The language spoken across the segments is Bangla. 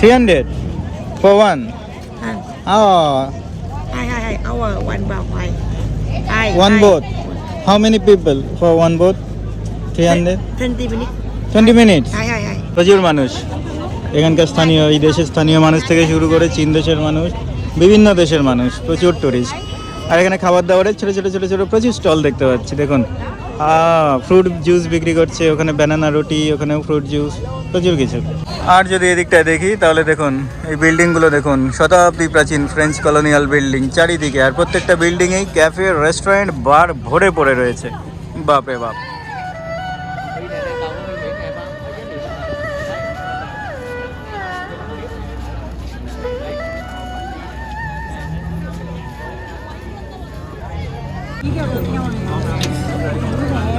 300 for one. Oh, Hai our one bao hai. one boat. How many people for one boat? 300? 20 minutes. 20 minutes. Hai. প্রচুর মানুষ এখানকার স্থানীয়, এই দেশের স্থানীয় মানুষ থেকে শুরু করে চীন দেশের মানুষ, বিভিন্ন দেশের মানুষ, প্রচুর টুরিস্ট। আর এখানে খাবার দাবারের ছোটো ছোটো ছোটো ছোটো প্রচুর স্টল দেখতে পাচ্ছি। দেখুন, ফ্রুট জুস বিক্রি করছে, ওখানে ব্যানানা রুটি, ওখানেও ফ্রুট জুস, প্রচুর কিছু। আর যদি এদিকটায় দেখি তাহলে দেখুন এই বিল্ডিংগুলো দেখুন, শতাব্দী প্রাচীন ফ্রেঞ্চ কলোনিয়াল বিল্ডিং চারিদিকে, আর প্রত্যেকটা বিল্ডিংয়েই ক্যাফে, রেস্টুরেন্ট, বার ভরে পড়ে রয়েছে। বাপরে বাপ।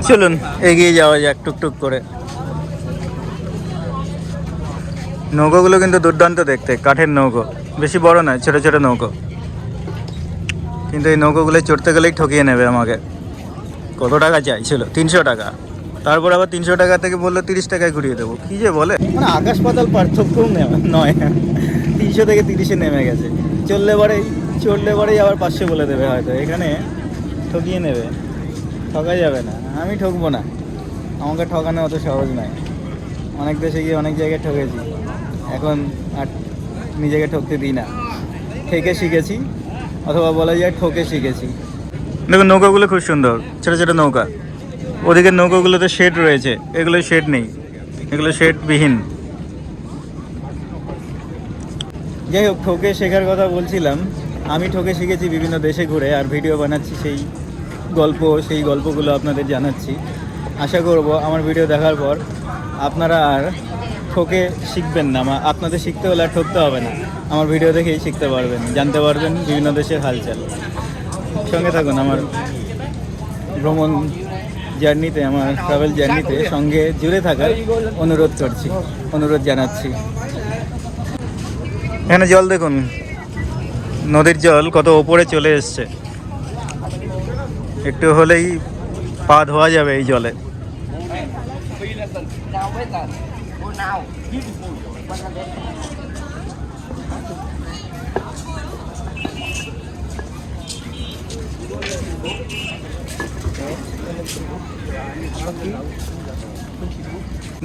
চলুন এগিয়ে যাওয়া যাক টুকটুক করে। নৌকোগুলো কিন্তু দুর্দান্ত দেখতে, কাঠের নৌকো, বেশি বড় নয়, ছোট ছোট নৌকো। কিন্তু এই নৌকোগুলো চড়তে গেলেই ঠকিয়ে নেবে আমাকে। কত টাকা চাইছিল? 300 টাকা। তারপর আবার 300 টাকা থেকে বললো 30 টাকায় ঘুরিয়ে দেবো। কী যে বলে, মানে আকাশ পাতাল পার্থক্য নয়। 300 থেকে 30-এ নেমে গেছে। চললে পরেই আবার 500 বলে দেবে হয়তো। এখানে ঠকিয়ে নেবে, ঠকা যাবে না। আমি ঠকবো না, আমাকে ঠকানো অত সহজ নয়। অনেক দেশে গিয়ে অনেক জায়গায় ঠকেছি, এখন আর নিজেকে ঠকতে দিই না। ঠেকে শিখেছি, অথবা বলা যায় ঠকে শিখেছি। দেখুন নৌকাগুলো খুব সুন্দর, ছোটো ছোটো নৌকা। ওদিকের নৌকাগুলোতে শেড রয়েছে, এগুলো শেড নেই, এগুলো শেডবিহীন। যাই হোক, ঠকে শেখার কথা বলছিলাম। আমি ঠকে শিখেছি বিভিন্ন দেশে ঘুরে, আর ভিডিও বানাচ্ছি সেই গল্পগুলো আপনাদের জানাচ্ছি। আশা করব আমার ভিডিও দেখার পর আপনারা আর ঠকে শিখবেন না। আপনাদের শিখতে হলে আর ঠকতে হবে না, আমার ভিডিও দেখেই শিখতে পারবেন, জানতে পারবেন বিভিন্ন দেশের হালচাল। সঙ্গে থাকুন আমার ভ্রমণ জার্নিতে, আমার ট্রাভেল জার্নিতে সঙ্গে জুড়ে থাকার অনুরোধ জানাচ্ছি। এখানে জল দেখুন, নদীর জল কত ওপরে চলে এসছে। একটু হলেই পা ধোয়া যাবে এই জলে।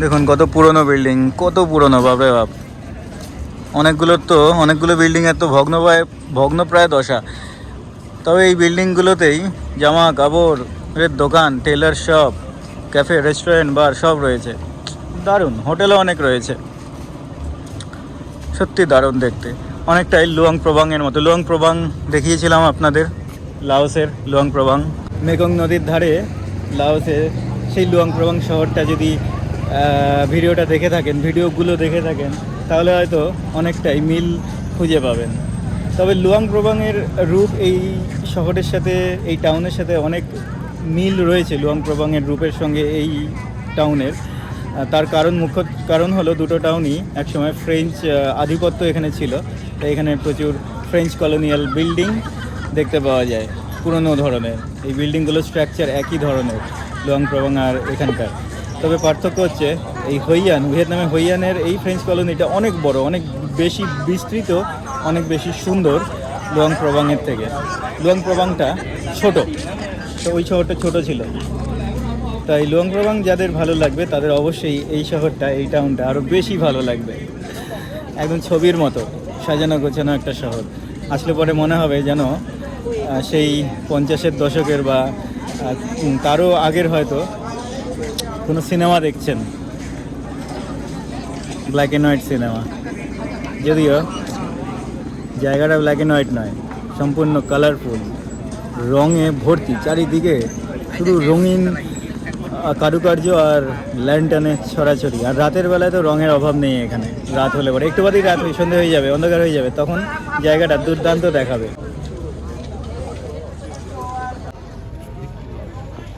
দেখুন কত পুরনো বিল্ডিং, কত পুরনো, বাপরে বাপ। অনেকগুলো বিল্ডিংয়ের তো ভগ্নপ্রায় দশা। তবে এই বিল্ডিংগুলোতেই জামা কাপড়ের দোকান, টেলার শপ, ক্যাফে, রেস্টুরেন্ট, বার সব রয়েছে। দারুণ, হোটেলও অনেক রয়েছে। সত্যি দারুণ দেখতে, অনেকটাই লুয়াং প্রবাংয়ের মতো। লুয়াং প্রবাং দেখিয়েছিলাম আপনাদের, লাওসের লুয়াং প্রবাং। মেকং নদীর ধারে লাওসের সেই লুয়াং প্রবাং শহরটা যদি ভিডিওগুলো দেখে থাকেন তাহলে হয়তো অনেকটাই মিল খুঁজে পাবেন। তবে লুয়াং প্রবাংয়ের রূপ এই শহরের সাথে, এই টাউনের সাথে অনেক মিল রয়েছে। লুয়াং প্রবাংয়ের রূপের সঙ্গে এই টাউনের, তার মুখ্য কারণ হলো দুটো টাউনই একসময় ফ্রেঞ্চ আধিপত্য এখানে ছিল। তাই এখানে প্রচুর ফ্রেঞ্চ কলোনিয়াল বিল্ডিং দেখতে পাওয়া যায়, পুরনো ধরনের। এই বিল্ডিংগুলোর স্ট্রাকচার একই ধরনের, লুয়াং প্রবাং আর এখানকার। তবে পার্থক্য হচ্ছে এই ভিয়েতনামের হইয়ানের এই ফ্রেঞ্চ কলোনিটা অনেক বড়, অনেক বেশি বিস্তৃত, অনেক বেশি সুন্দর লুয়াং প্রবাংয়ের থেকে। লুয়াং প্রবাংটা ছোট, তো ওই শহরটা ছোট ছিল। তাই লুয়াং প্রবাং যাদের ভালো লাগবে তাদের অবশ্যই এই শহরটা, এই টাউনটা আরও বেশি ভালো লাগবে। একদম ছবির মতো সাজানো গোছানো একটা শহর। আসলে পরে মনে হবে যেন সেই 50-এর দশকের বা তারও আগের হয়তো কোনো সিনেমা দেখছেন, ব্ল্যাক অ্যান্ড হোয়াইট সিনেমা। যদিও জায়গাটা ব্ল্যাক অ্যান্ড হোয়াইট নয়, সম্পূর্ণ কালারফুল, রঙে ভর্তি চারিদিকে, শুধু রঙিন কারুকার্য আর ল্যান্টার্নে ছড়াছড়ি। আর রাতের বেলায় তো রঙের অভাব নেই এখানে। রাত হলে পরে একটু বাদেই সন্ধে হয়ে যাবে, অন্ধকার হয়ে যাবে, তখন জায়গাটা দুর্দান্ত দেখাবে।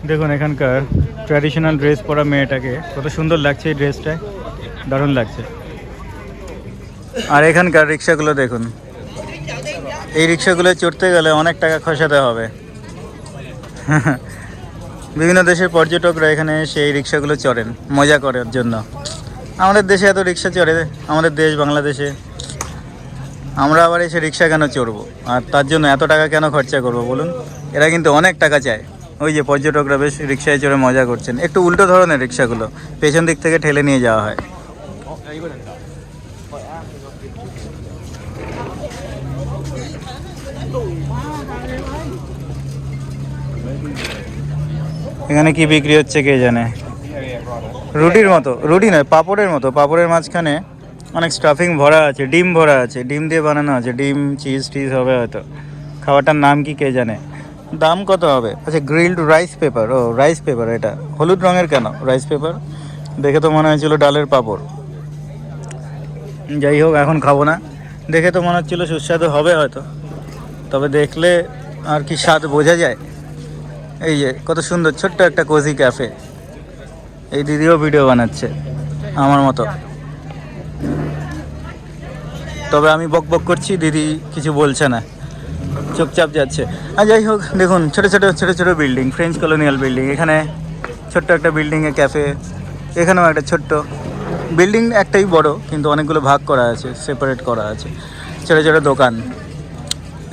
দেখুন এখানকার ট্র্যাডিশনাল ড্রেস পরা মেয়েটাকে কত সুন্দর লাগছে, এই ড্রেসটায় দারুণ লাগছে। আর এখানকার রিক্সাগুলো দেখুন, এই রিক্সাগুলো চড়তে গেলে অনেক টাকা খসাতে হবে। বিভিন্ন দেশের পর্যটকরা এখানে সেই রিক্সাগুলো চড়েন মজা করার জন্য। আমাদের দেশে এত রিক্সা চড়ে, আমাদের দেশ বাংলাদেশে আমরা আবার এসে রিক্সা কেন চড়বো আর তার জন্য এত টাকা কেন খরচা করবো বলুন? এরা কিন্তু অনেক টাকা চায়। ওই যে পর্যটকরা বেশ রিক্সায় চড়ে মজা করছেন, একটু উল্টো ধরনের রিক্সাগুলো, পেছন দিক থেকে ঠেলে নিয়ে যাওয়া হয়। এখানে কি বিক্রি হচ্ছে কে জানে। রুটির মতো, রুটি নয়, পাঁপড়ের মতো, পাঁপড়ের মাঝখানে অনেক স্টাফিং ভরা আছে, ডিম ভরা আছে, ডিম দিয়ে বানানো আছে, ডিম চিজ টিজ হবে হয়তো। খাবারটার নাম কি কে জানে। দাম কত হবে? আচ্ছা, গ্রিলড রাইস পেপার। ও রাইস পেপার, এটা হলুদ রঙের কেন রাইস পেপার? দেখে তো মনে হয়েছিল ডালের পাঁপড়। যাই হোক, এখন খাবো না। দেখে তো মনে হচ্ছিলো সুস্বাদু হবে হয়তো, তবে দেখলে আর কি স্বাদ বোঝা যায়। এই যে কত সুন্দর ছোট্ট একটা কোজি ক্যাফে। এই দিদিও ভিডিও বানাচ্ছে আমার মতো, তবে আমি বক বক করছি, দিদি কিছু বলছে না, চুপচাপ যাচ্ছে। আর যাই হোক, দেখুন ছোটো ছোটো ছোটো ছোটো বিল্ডিং, ফ্রেঞ্চ কলোনিয়াল বিল্ডিং। এখানে ছোট্ট একটা বিল্ডিংয়ে ক্যাফে, এখানেও একটা ছোট্ট বিল্ডিং, একটাই বড় কিন্তু অনেকগুলো ভাগ করা আছে, সেপারেট করা আছে। ছোটো ছোটো দোকান,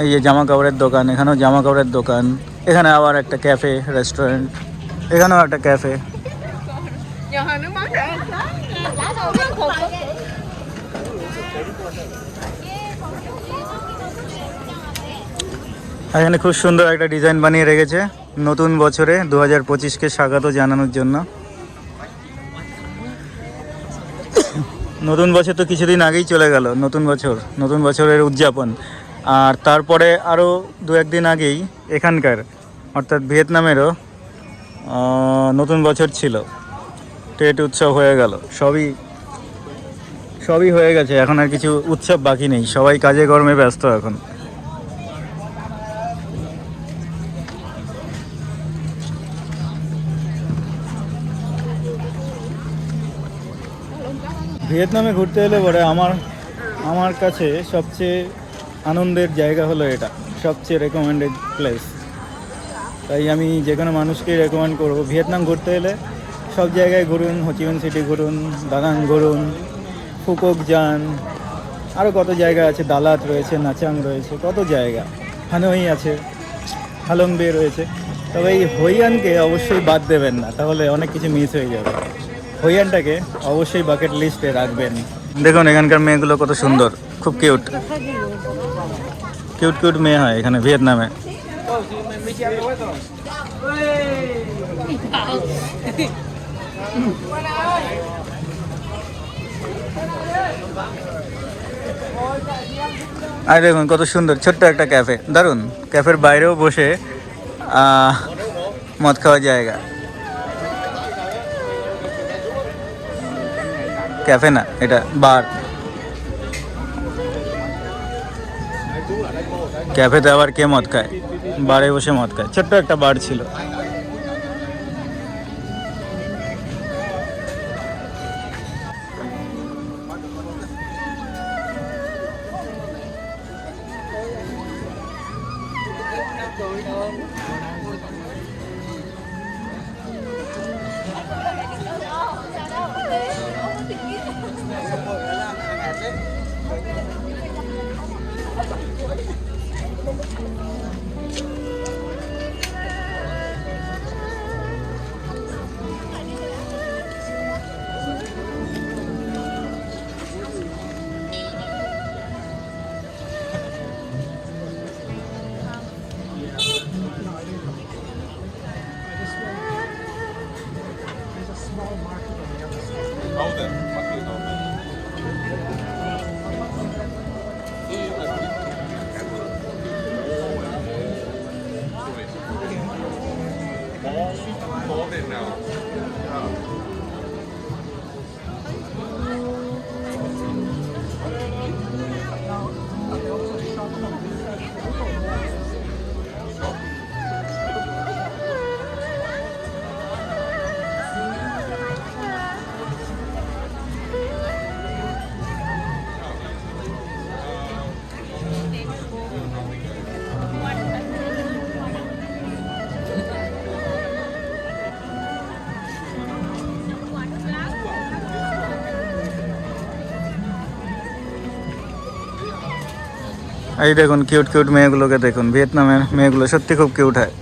এই যে জামা কাপড়ের দোকান, এখানেও জামা কাপড়ের দোকান, এখানে আবার একটা ক্যাফে রেস্টুরেন্ট, এখানেও একটা ক্যাফে। এখানে খুব সুন্দর একটা ডিজাইন বানিয়ে রেখেছে নতুন বছরে 2025কে স্বাগত জানানোর জন্য। নতুন বছর তো কিছুদিন আগেই চলে গেল, নতুন বছরের উদযাপন। আর তারপরে আরও 2-1 দিন আগেই এখানকার অর্থাৎ ভিয়েতনামেরও নতুন বছর ছিল, টেট উৎসব হয়ে গেল। সবই হয়ে গেছে, এখন আর কিছু উৎসব বাকি নেই, সবাই কাজে কর্মে ব্যস্ত এখন। ভিয়েতনামে ঘুরতে এলে পরে আমার কাছে সবচেয়ে আনন্দের জায়গা হলো এটা, সবচেয়ে রেকমেন্ডেড প্লেস। তাই আমি যে কোনো মানুষকেই রেকমেন্ড করবো, ভিয়েতনাম ঘুরতে এলে সব জায়গায় ঘুরুন, হোচিমিন সিটি ঘুরুন, দানাং ঘুরুন, ফুকক যান, আরও কত জায়গা আছে, দালাত রয়েছে, নাচাং রয়েছে, কত জায়গা, হানোই আছে, হালং বে রয়েছে। তবে এই হইয়ানকে অবশ্যই বাদ দেবেন না, তাহলে অনেক কিছু মিস হয়ে যাবে। হইয়ানটাকে অবশ্যই বাকেট লিস্টে রাখবেন। দেখুন এখানকার মেয়েগুলো কত সুন্দর, খুব কিউট কিউট কিউট মেয়ে হয় এখানে ভিয়েতনামে। আর দেখুন কত সুন্দর ছোট্ট একটা ক্যাফে, দারুণ। ক্যাফের বাইরেও বসে মদ খাওয়ার জায়গা, ক্যাফে না এটা বার। ক্যাফেতে আবার কে মদ খায়, বারে বসে মদ খায়। ছোট্ট একটা বার ছিল। এই দেখুন কিউট কিউট মেয়েগুলোকে দেখুন, ভিয়েতনামের মেয়েগুলো সত্যি খুব কিউট হয়।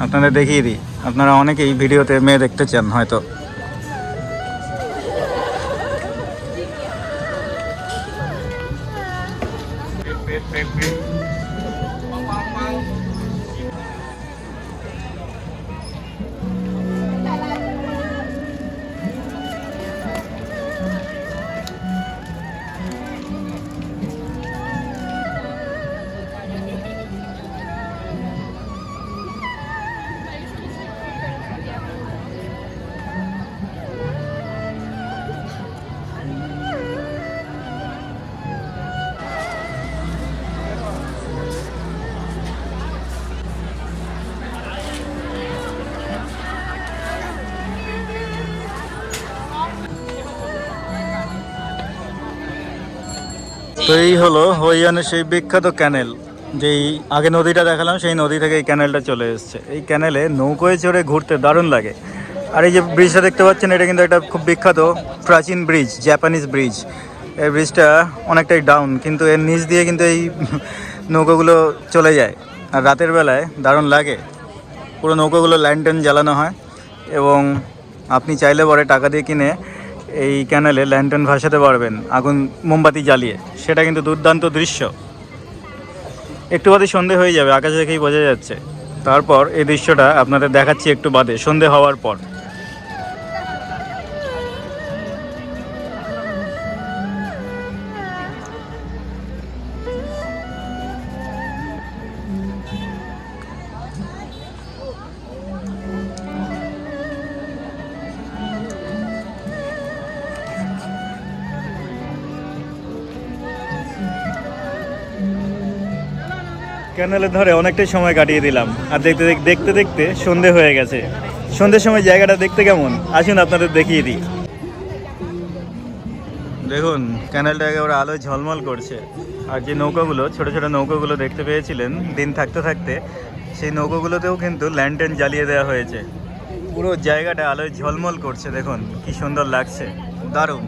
আপনাদের দেখিয়ে দিই, আপনারা অনেকেই ভিডিওতে মেয়ে দেখতে চান হয়তো। তো এই হলো হইয়ানের সেই বিখ্যাত ক্যানেল, যেই আগে নদীটা দেখালাম সেই নদী থেকে এই ক্যানেলটা চলে এসেছে। এই ক্যানেলে নৌকোয় চড়ে ঘুরতে দারুণ লাগে। আর এই যে ব্রিজটা দেখতে পাচ্ছেন, এটা কিন্তু একটা খুব বিখ্যাত প্রাচীন ব্রিজ, জাপানিজ ব্রিজ। এই ব্রিজটা অনেকটাই ডাউন, কিন্তু এর নিচ দিয়ে কিন্তু এই নৌকোগুলো চলে যায়। আর রাতের বেলায় দারুণ লাগে। পুরো নৌকোগুলো ল্যান্টার্ন জ্বালানো হয় এবং আপনি চাইলে পরে টাকা দিয়ে কিনে এই ক্যানেলে ল্যান্টার্ন ভাসাতে পারবেন আগুন মোমবাতি জ্বালিয়ে। সেটা কিন্তু দুর্দান্ত দৃশ্য। একটু বাদে সন্ধে হয়ে যাবে, আকাশ দেখেই বোঝা যাচ্ছে। তারপর এই দৃশ্যটা আপনাদের দেখাচ্ছি একটু বাদে, সন্ধে হওয়ার পর। ক্যানেলের ধরে অনেকটাই সময় কাটিয়ে দিলাম, আর দেখতে দেখতে দেখতে সন্ধে হয়ে গেছে। সন্ধ্যের সময় জায়গাটা দেখতে কেমন, আসুন আপনাদের দেখিয়ে দিই। দেখুন ক্যানেলটা একেবারে আলোয় ঝলমল করছে। আর যে নৌকাগুলো, ছোট ছোট নৌকাগুলো দেখতে পেয়েছিলেন দিন থাকতে থাকতে, সেই নৌকাগুলোতেও কিন্তু ল্যান্টার্ন জ্বালিয়ে দেওয়া হয়েছে। পুরো জায়গাটা আলোয় ঝলমল করছে, দেখুন কি সুন্দর লাগছে, দারুণ।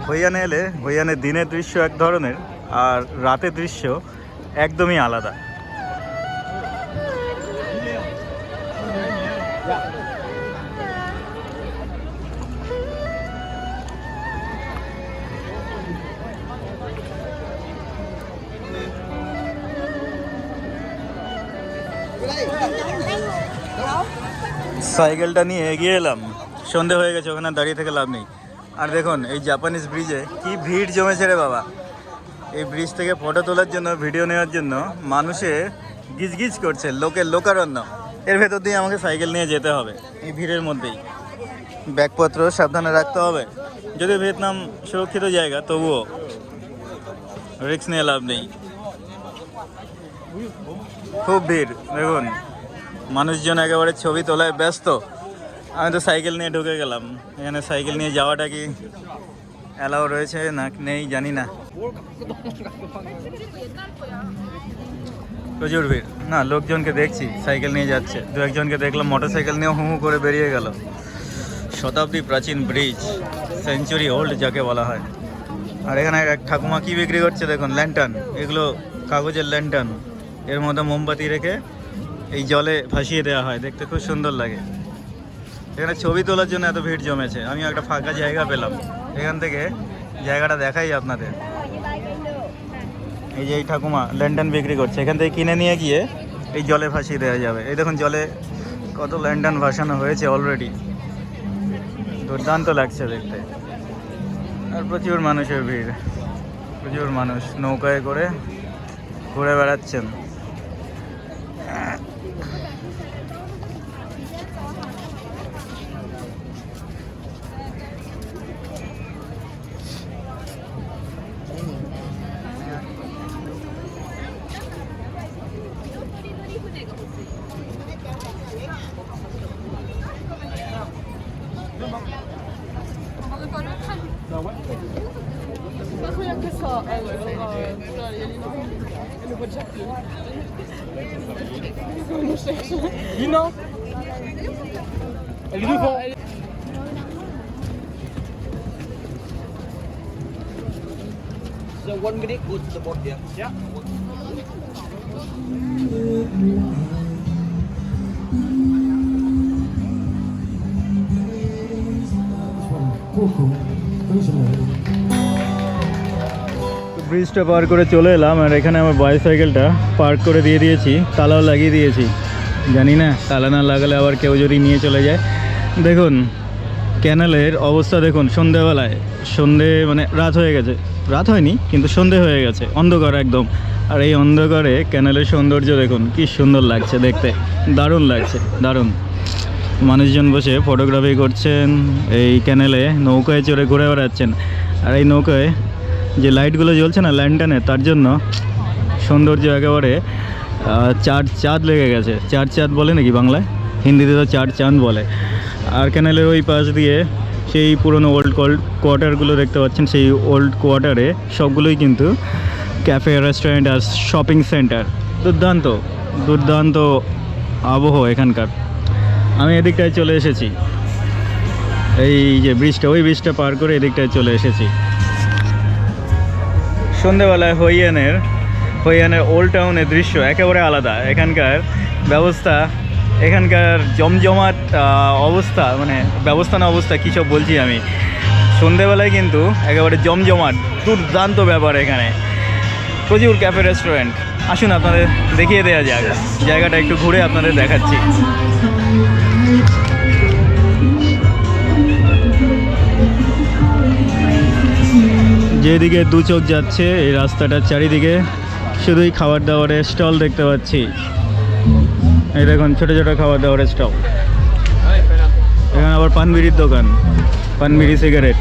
হইয়ানে এলে হইয়ানের দিনের দৃশ্য এক ধরনের, আর রাতের দৃশ্য একদমই আলাদা। সাইকেলটা নিয়ে এগিয়ে এলাম, সন্ধে হয়ে গেছে, ওখানে দাঁড়িয়ে থেকে লাভ নেই। আর দেখুন এই জাপানিজ ব্রিজে কি ভিড় জমেছে রে বাবা। এই ব্রিজ থেকে ফটো তোলার জন্য, ভিডিও নেওয়ার জন্য মানুষে গিজগিজ করছে, লোকের লোকারণ্য। এর ভেতর দিয়ে আমাকে সাইকেল নিয়ে যেতে হবে এই ভিড়ের মধ্যেই। ব্যাগপত্র সাবধানে রাখতে হবে, যদিও ভিয়েতনাম সুরক্ষিত জায়গা, তবুও রিস্ক নিয়ে লাভ নেই। খুব ভিড়, দেখুন মানুষজন একেবারে ছবি তোলায় ব্যস্ত। আমি তো সাইকেল নিয়ে ঢুকে গেলাম। এখানে সাইকেল নিয়ে যাওয়াটা কি অ্যালাউ রয়েছে না নেই জানি না। প্রচুর ভিড়, না লোকজনকে দেখছি সাইকেল নিয়ে যাচ্ছে, দু একজনকে দেখলাম মোটর সাইকেল নিয়ে হু হু করে বেরিয়ে গেল। শতাব্দী প্রাচীন ব্রিজ, সেঞ্চুরি ওল্ড যাকে বলা হয়। আর এখানে এক ঠাকুমা কি বিক্রি করছে দেখুন, ল্যান্টার্ন। এগুলো কাগজের ল্যান্টার্ন, এর মধ্যে মোমবাতি রেখে এই জলে ভাসিয়ে দেওয়া হয়, দেখতে খুব সুন্দর লাগে। এখানে ছবি তোলার জন্য এত ভিড় জমেছে। আমি একটা ফাঁকা জায়গা পেলাম, এখান থেকে জায়গাটা দেখাই আপনাদের। এই যে এই ঠাকুমা ল্যান্টার্ন বিক্রি করছে, এখান থেকে কিনে নিয়ে গিয়ে এই জলে ভাসিয়ে দেওয়া যাবে। এই দেখুন জলে কত ল্যান্টার্ন ভাসানো হয়েছে অলরেডি, দুর্দান্ত লাগছে দেখতে। আর প্রচুর মানুষের ভিড়, প্রচুর মানুষ নৌকায় করে ঘুরে বেড়াচ্ছেন। Rien que ça, elle est le voit déjà plus. On cherche. Lina, elle est devant. So 1 minute good the board there. Yeah. ব্রিজটা পার করে চলে এলাম আর এখানে আমার বাইসাইকেলটা পার্ক করে দিয়ে দিয়েছি, তালাও লাগিয়ে দিয়েছি। জানি না তালা না লাগালে আবার কেউ যদি নিয়ে চলে যায়। দেখুন ক্যানেলের অবস্থা দেখুন, সন্ধেবেলায়, সন্ধে মানে রাত হয়ে গেছে, রাত হয়নি কিন্তু সন্ধে হয়ে গেছে, অন্ধকার একদম। আর এই অন্ধকারে ক্যানেলের সৌন্দর্য দেখুন কি সুন্দর লাগছে দেখতে, দারুণ লাগছে, দারুণ। মানুষজন বসে ফটোগ্রাফি করছেন, এই ক্যানেলে নৌকায় চড়ে ঘুরে বেড়াচ্ছেন। আর এই নৌকায় যে লাইটগুলো জ্বলছে না ল্যান্টার্নে, তার জন্য সৌন্দর্য একেবারে চার চাঁদ লেগে গেছে। চার চাঁদ বলে নাকি বাংলায়, হিন্দিতে তো চার চাঁদ বলে। আর ক্যানেলের ওই পাশ দিয়ে সেই পুরনো ওল্ড কোয়ার্টারগুলো দেখতে পাচ্ছেন। সেই ওল্ড কোয়ার্টারে সবগুলোই কিন্তু ক্যাফে, রেস্টুরেন্ট আর শপিং সেন্টার। দুর্দান্ত দুর্দান্ত আবহ এখানকার। আমি এদিকটায় চলে এসেছি, এই যে ব্রিজটা, ওই ব্রিজটা পার করে এদিকটায় চলে এসেছি। সন্ধেবেলায় হইয়ানের ওল্ড টাউনের দৃশ্য একেবারে আলাদা। এখানকার ব্যবস্থা, এখানকার জমজমাট অবস্থা, মানে ব্যবস্থা না অবস্থা কী সব বলছি আমি। সন্ধেবেলায় কিন্তু একেবারে জমজমাট, দুর্দান্ত ব্যাপার। এখানে প্রচুর ক্যাফে, রেস্টুরেন্ট। আসুন আপনাদের দেখিয়ে দেওয়া যাক, জায়গাটা একটু ঘুরে আপনাদের দেখাচ্ছি। যেদিকে দু চোখ যাচ্ছে এই রাস্তাটার চারিদিকে শুধুই খাবার দাবারের স্টল দেখতে পাচ্ছি। এই দেখুন ছোটো ছোটো খাবার দাবারের স্টল। এখানে আবার পানবিড়ির দোকান, পানবিড়ি, সিগারেট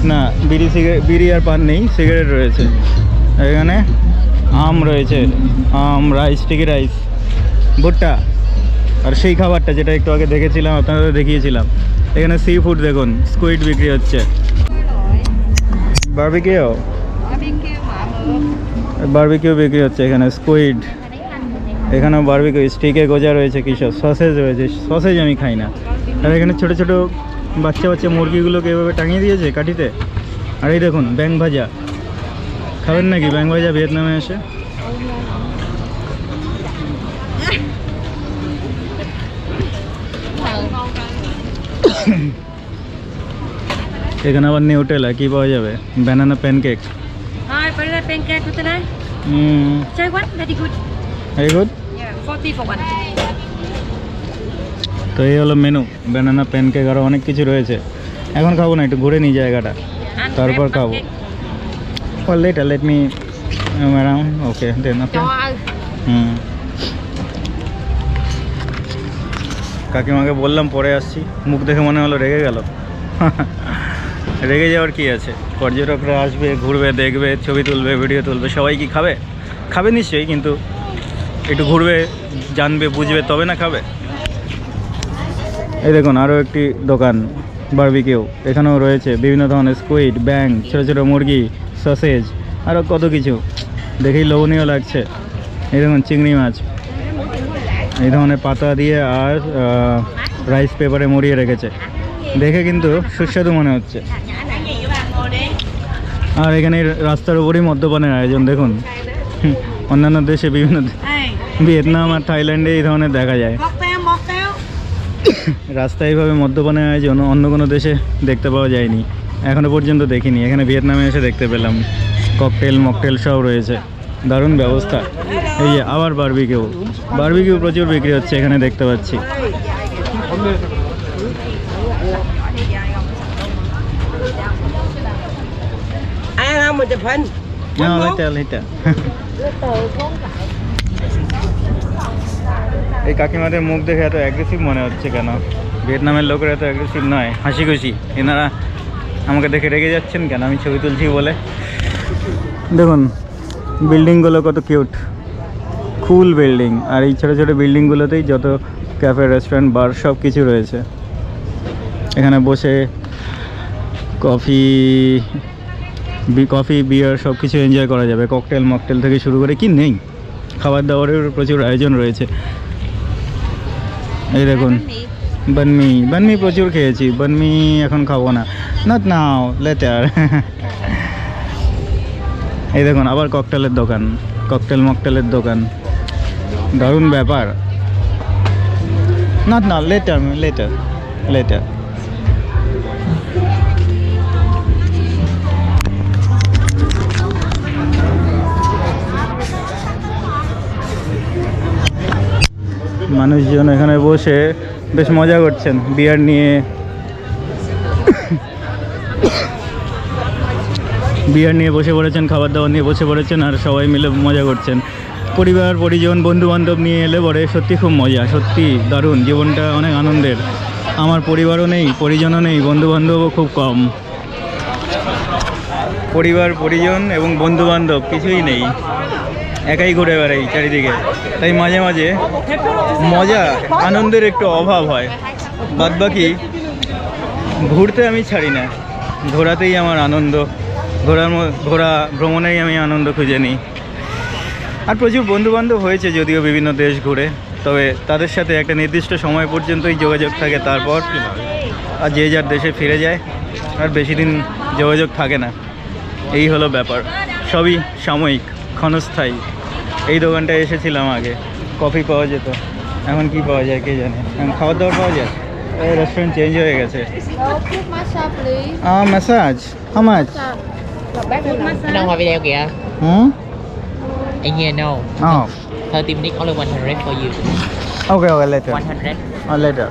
না, বিড়ি আর পান নেই, সিগারেট রয়েছে। এখানে আম রয়েছে, আম, রাইস, স্টিকি রাইস, ভুট্টা, আর সেই খাবারটা যেটা একটু আগে দেখেছিলাম, আপনাদের দেখিয়েছিলাম। এখানে সি ফুড দেখুন, স্কুইড বিক্রি হচ্ছে। বারবিকিউ বিক্রি হচ্ছে এখানে, স্কুইড। এখানেও বারবিকিউ, স্টিকে গোজা রয়েছে, কী সব সসেজ রয়েছে। সসেজ আমি খাই না। আর এখানে ছোটো ছোটো বাচ্চা বাচ্চা মুরগিগুলোকে এভাবে টাঙিয়ে দিয়েছে কাঠিতে। আর এই দেখুন ব্যাং ভাজা, খাবেন নাকি ব্যাং ভাজা ভিয়েতনামে এসে? এখানে আবার নিউটেলা কি পাওয়া যাবে, banana pancake. Hi, banana pancake for tonight. Try one, very good. Very good. Yeah, 40 for one. তো এই হলো মেনু, ব্যানানা প্যানকেক, আরও অনেক কিছু রয়েছে। এখন খাবো না, একটু ঘুরে নিই জায়গাটা, And তারপর crab খাবো। pancake. Well, later, let me around. Okay, then okay. কাকিমাকে বললাম পরে আসছি, মুখ দেখে মনে হলো রেগে গেল। রেগে যাওয়ার কি আছে, পর্যটকরা আসবে, ঘুরবে, দেখবে, ছবি তুলবে, ভিডিও তুলবে, সবাই কি খাবে? খাবে নিশ্চয়ই, কিন্তু একটু ঘুরবে, জানবে, বুঝবে, তবে না খাবে। এই দেখুন আরও একটি দোকান, বারবিকিউ। এখানেও রয়েছে বিভিন্ন ধরনের স্কুইড, ব্যাং, ছোটো ছোটো মুরগি, সসেজ, আরও কত কিছু, দেখেই লোভনীয় লাগছে। এই দেখুন চিংড়ি মাছ, এই ধরনের পাতা দিয়ে আর রাইস পেপারে মুড়িয়ে রেখেছে, দেখে কিন্তু সুস্বাদু মনে হচ্ছে। আর এখানে রাস্তার উপরেই মদ্যপানের আয়োজন দেখুন। অন্যান্য দেশে, বিভিন্ন ভিয়েতনাম আর থাইল্যান্ডে এই ধরনের দেখা যায়। রাস্তায় এইভাবে মদ্যপানের আয়োজন অন্য কোনো দেশে দেখতে পাওয়া যায়নি, এখনও পর্যন্ত দেখিনি। এখানে ভিয়েতনামে এসে দেখতে পেলাম, ককটেল মকটেল সব রয়েছে, দারুণ ব্যবস্থা। এই যে আবার বারবিকিউ, বারবিকিউ প্রচুর বিক্রি হচ্ছে এখানে দেখতে পাচ্ছি। Ăn không mình chụp hình. এটা এই কাকিমাদের মুখ দেখে এত অ্যাগ্রেসিভ মনে হচ্ছে কেন? ভিয়েতনামের লোকেরা এত অ্যাগ্রেসিভ নয়, হাসি খুশি। এনারা আমাকে দেখে রেগে যাচ্ছেন কেন আমি ছবি তুলছি বলে? দেখুন বিল্ডিংগুলো কত কিউট, কুল বিল্ডিং। আর এই ছোটো ছোটো বিল্ডিংগুলোতেই যত ক্যাফে, রেস্টুরেন্ট, বার সব কিছু রয়েছে। এখানে বসে কফি, বিয়ার সব কিছু এনজয় করা যাবে। ককটেল মকটেল থেকে শুরু করে কি নেই, খাবার দাবারের প্রচুর আয়োজন রয়েছে। এই দেখুন বানমি প্রচুর খেয়েছি, বানমি এখন খাবো না, নট নাও, লেটার। এই দেখুন আবার ককটেলের দোকান, ককটেল মকটেলের দোকান, দারুণ ব্যাপার। না না লেটার লেটার লেটার। মানুষজন এখানে বসে বেশ মজা করছেন, বিয়ার নিয়ে বিয়ার নিয়ে বসে পড়েছেন, খাবার দাবার নিয়ে বসে পড়েছেন, আর সবাই মিলে মজা করছেন। পরিবার পরিজন বন্ধু বান্ধব নিয়ে এলে পরে সত্যি খুব মজা, সত্যি দারুণ, জীবনটা অনেক আনন্দের। আমার পরিবারও নেই, পরিজনও নেই, বন্ধু বান্ধবও খুব কম। পরিবার পরিজন এবং বন্ধু বান্ধব কিছুই নেই, একাই ঘুরে বেড়াই চারিদিকে। তাই মাঝে মাঝে মজা আনন্দের একটু অভাব হয়, বাদবাকি ঘুরতে আমি ছাড়ি না, ঘোরাতেই আমার আনন্দ, ঘোরা ভ্রমণেই আমি আনন্দ খুঁজে নিই। আর প্রচুর বন্ধুবান্ধব হয়েছে যদিও বিভিন্ন দেশ ঘুরে, তবে তাদের সাথে একটা নির্দিষ্ট সময় পর্যন্তই যোগাযোগ থাকে, তারপর আর যে যার দেশে ফিরে যায়, আর বেশি দিন যোগাযোগ থাকে না। এই হলো ব্যাপার, সবই সাময়িক, ক্ষণস্থায়ী। এই দোকানটায় এসেছিলাম আগে, কফি পাওয়া যেত, এখন কি পাওয়া যায় কে জানে, এখন খাবার দাবার পাওয়া যায়। এই রেস্টুরেন্ট চেঞ্জ হয়ে গেছে। Food massage please. Massage how much? Nông hoa video kìa. Anh nghe no. 30 minutes only 100 for you. Okay okay letter 100. Letter.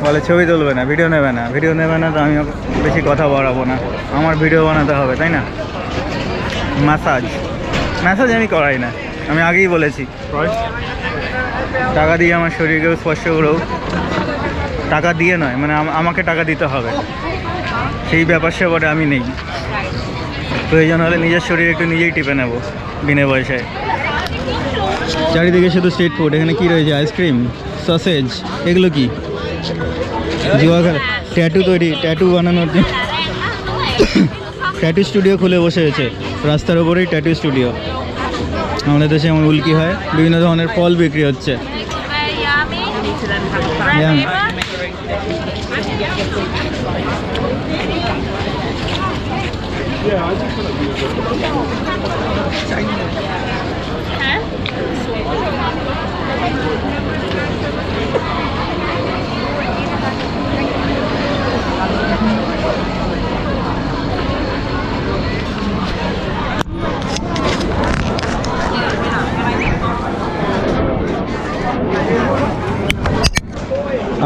বলে ছবি তুলবে না, ভিডিও নেবে না, ভিডিও নেবে না তো আমি বেশি কথা বাড়াবো না, আমার ভিডিও বানাতে হবে তাই না। ম্যাসাজ ম্যাসাজ আমি করাই না, আমি আগেই বলেছি। টাকা দিয়ে আমার শরীরকেও স্পর্শ করেও, টাকা দিয়ে নয়, মানে আমাকে টাকা দিতে হবে, সেই ব্যাপার স্যাপারে আমি নেই। প্রয়োজন হলে নিজের শরীর একটু নিজেই টিপে নেব বিনা পয়সায়। চারিদিকে শুধু স্ট্রিট ফুড। এখানে কি রয়েছে? আইসক্রিম, সসেজ, এগুলো কি? জুয়া খেলা, ট্যাটু তৈরি, ট্যাটু বানানোর জন্য ট্যাটু স্টুডিও খুলে বসে আছে রাস্তার ওপরেই, ট্যাটু স্টুডিও। আমাদের দেশে এমন উল্কি হয়, বিভিন্ন ধরনের ফল বিক্রি হচ্ছে।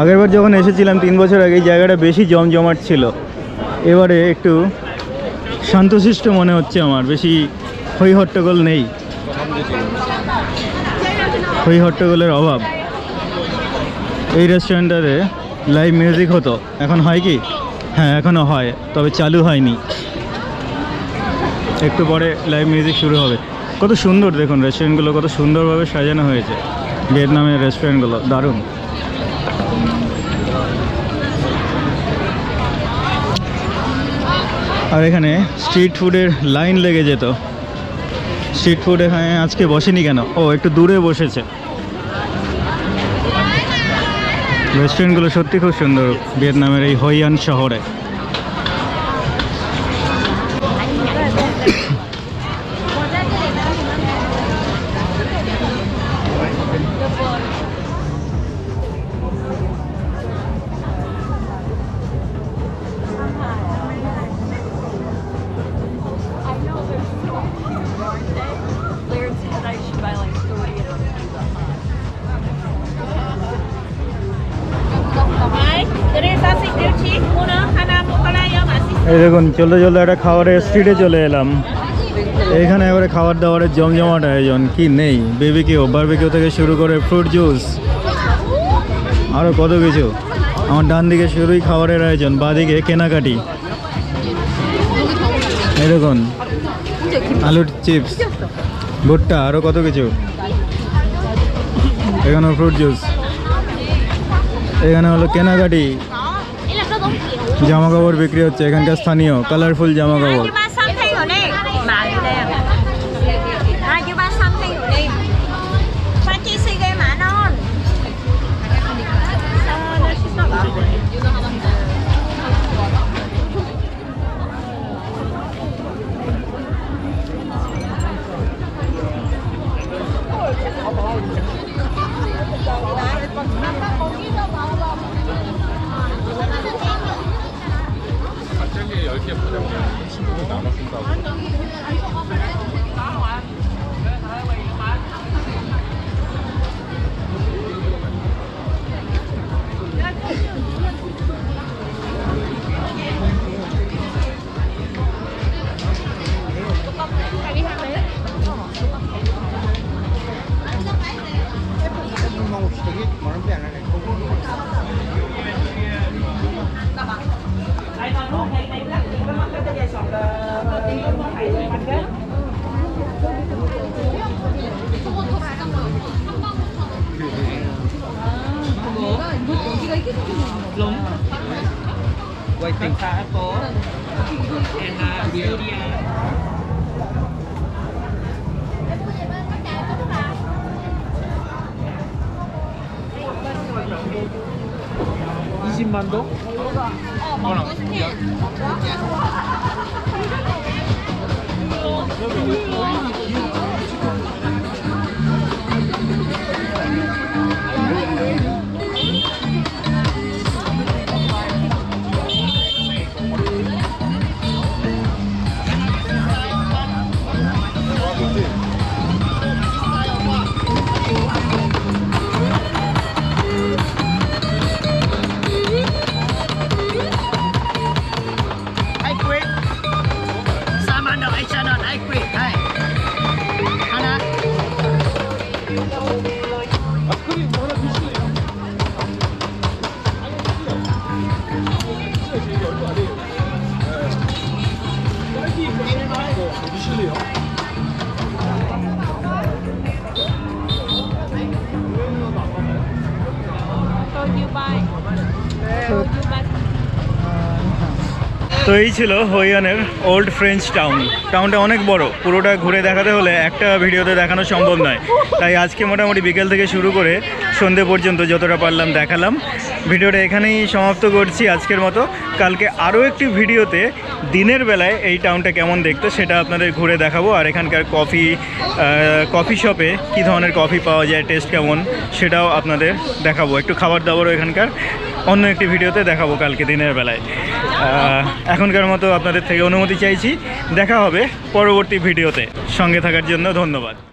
আগেরবার যখন এসেছিলাম 3 বছর আগে, এই জায়গাটা বেশি জমজমাট ছিল। এবারে একটু শান্তশিষ্ট মনে হচ্ছে আমার, বেশি হই হট্টগোল নেই, হই হট্টগোলের অভাব। এই রেস্টুরেন্টটাতে লাইভ মিউজিক হতো, এখন হয় কি? হ্যাঁ এখনও হয়, তবে চালু হয়নি, একটু পরে লাইভ মিউজিক শুরু হবে। কত সুন্দর দেখুন রেস্টুরেন্টগুলো, কত সুন্দরভাবে সাজানো হয়েছে ভিয়েতনামের রেস্টুরেন্টগুলো, দারুণ। আর এখানে স্ট্রিট ফুডের লাইন লেগে যেত। স্ট্রিট ফুড এখানে আজকে বসেনি কেন? ও একটু দূরে বসেছে। রেস্টুরেন্টগুলো সত্যি খুব সুন্দর ভিয়েতনামের এই হইয়ান শহরে। এই দেখুন চলতে চলতে একটা খাবারের স্ট্রিটে চলে এলাম। এখানে এবারে খাবার দাবারের জমজমাট আয়োজন, কি নেই! বারবিকিউ থেকে শুরু করে ফ্রুট জুস, আরও কত কিছু। আমার ডান দিকে শুরুই খাবারের আয়োজন, বাঁদিকে কেনাকাটি। এই দেখুন আলুর চিপস, ভুট্টা, আরও কত কিছু। এখানে ফ্রুট জুস, এখানে হলো কেনাকাটি, জামা কাপড় বিক্রি হচ্ছে, এখানকার স্থানীয় কালারফুল জামা কাপড়। Waiting. Apple and Beauty. I quit. Sama no, I cannot. I quit. Hey. Hana. তো এই ছিল হইয়ানের ওল্ড ফ্রেঞ্চ টাউন। টাউনটা অনেক বড়, পুরোটা ঘুরে দেখাতে হলে একটা ভিডিওতে দেখানো সম্ভব নয়, তাই আজকে মোটামুটি বিকেল থেকে শুরু করে সন্ধে পর্যন্ত যতটা পারলাম দেখালাম। ভিডিওটা এখানেই সমাপ্ত করছি আজকের মতো। কালকে আরও একটি ভিডিওতে দিনের বেলায় এই টাউনটা কেমন দেখতে সেটা আপনাদের ঘুরে দেখাবো, আর এখানকার কফি শপে কী ধরনের কফি পাওয়া যায়, টেস্ট কেমন সেটাও আপনাদের দেখাবো। একটু খাবার দাবারও এখানকার অন্য একটি ভিডিওতে দেখাবো কালকে দিনের বেলায়। এখনকার মতো আপনাদের থেকে অনুমতি চাইছি, দেখা হবে পরবর্তী ভিডিওতে। সঙ্গে থাকার জন্য ধন্যবাদ।